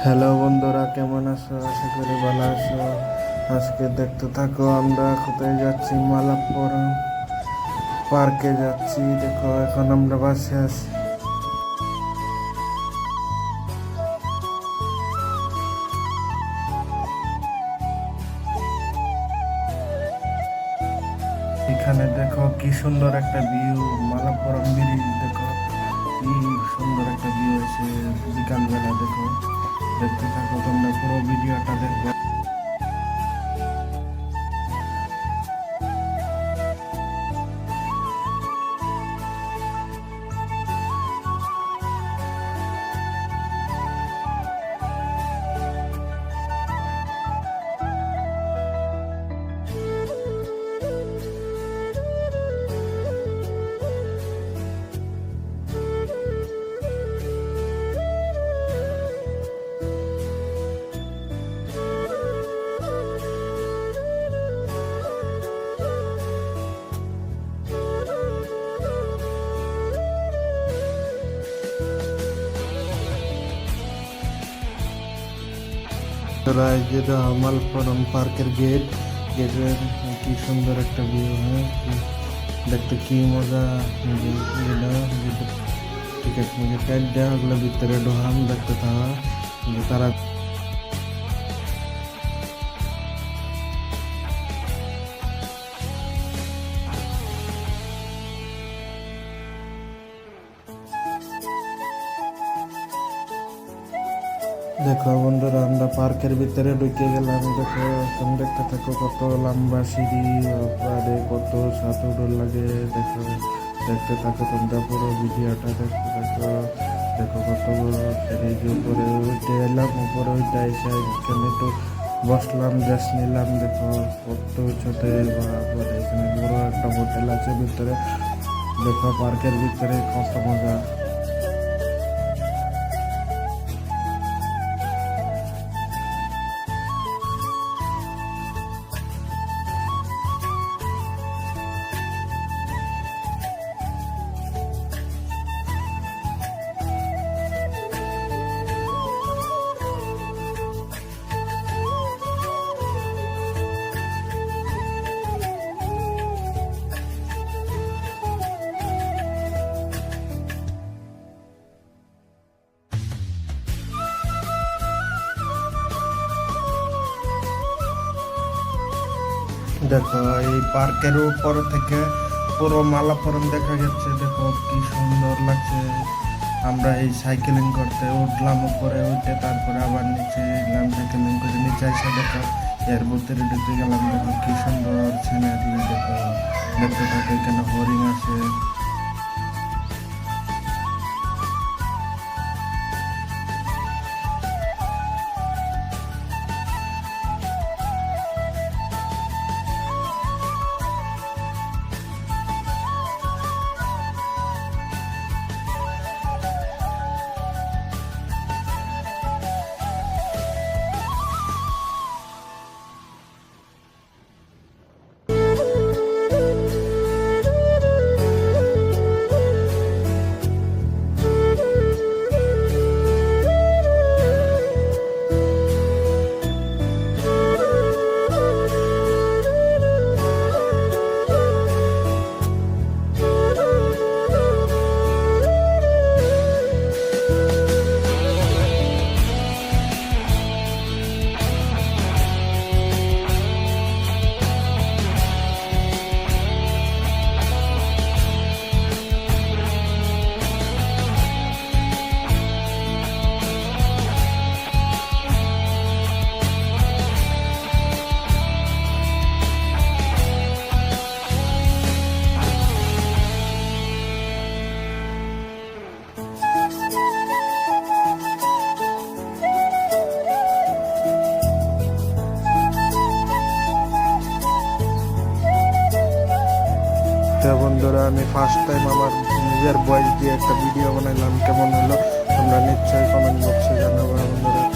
Hello বন্ধুরা, কেমন আছো? আশা করি ভালো আছো। আজকে দেখতে থাকো আমরা কোথায় যাচ্ছি। মালাপ্পুরম পার্কে যাচ্ছি। দেখো এখন আমরা বাসে আছি। এখানে দেখো কি সুন্দর একটা ভিউ। মালাপ্পুরম ব্রিজ দেখো কি সুন্দর একটা ভিউ আছে বিকালবেলা। দেখো, দেখতে থাকো তোমরা, পুরো ভিডিওটা দেখো। যেটা মালাপ্পুরম পার্কের গেটের কি সুন্দর একটা ভিউ। হ্যাঁ, দেখতে কি মজা। টিকিট কাট দেওয়া, ওগুলো ভিতরে ঢোকাম দেখতে থাকা তারা। দেখো বন্ধুরা, আমরা পার্কের ভিতরে ঢুকে গেলাম। দেখো এখন দেখতে থাকো কত লম্বা সিঁড়ি, ওপরে কত সাঁতুর লাগে। দেখো, দেখতে থাকো তোমরা, পুরো ভিডিওটা দেখতে থাকো। দেখো কত বড় সিঁড়ি, উপরে উঠে এলাম। উপরে উঠে এসে এখানে একটু বসলাম, রেস্ট নিলাম। দেখো কত ছোট, এখানে বড় একটা হোটেল আছে ভিতরে। দেখো পার্কের ভিতরে কত মজা। দেখো এই পার্কের উপর থেকে পুরো মালাপ্পুরম দেখা যাচ্ছে। দেখো কি সুন্দর লাগছে। আমরা এই সাইকেলিং করতে উঠলাম, উপরে উঠে তারপরে আবার নিচে এলাম, সাইকেলিং করে নিচে এসে দেখো এর ভিতরে ঢুকে গেলাম। দেখো কি সুন্দর সিনারি। দেখো, দেখতে থাকো, এখানে হরিণ আছে। তো বন্ধুরা, আমি ফার্স্ট টাইম আমার নিজের ভয়েস দিয়ে একটা ভিডিও বানাইলাম। কেমন হলো তোমরা নিশ্চয়ই কমেন্ট বক্সে জানাবো বন্ধুরা।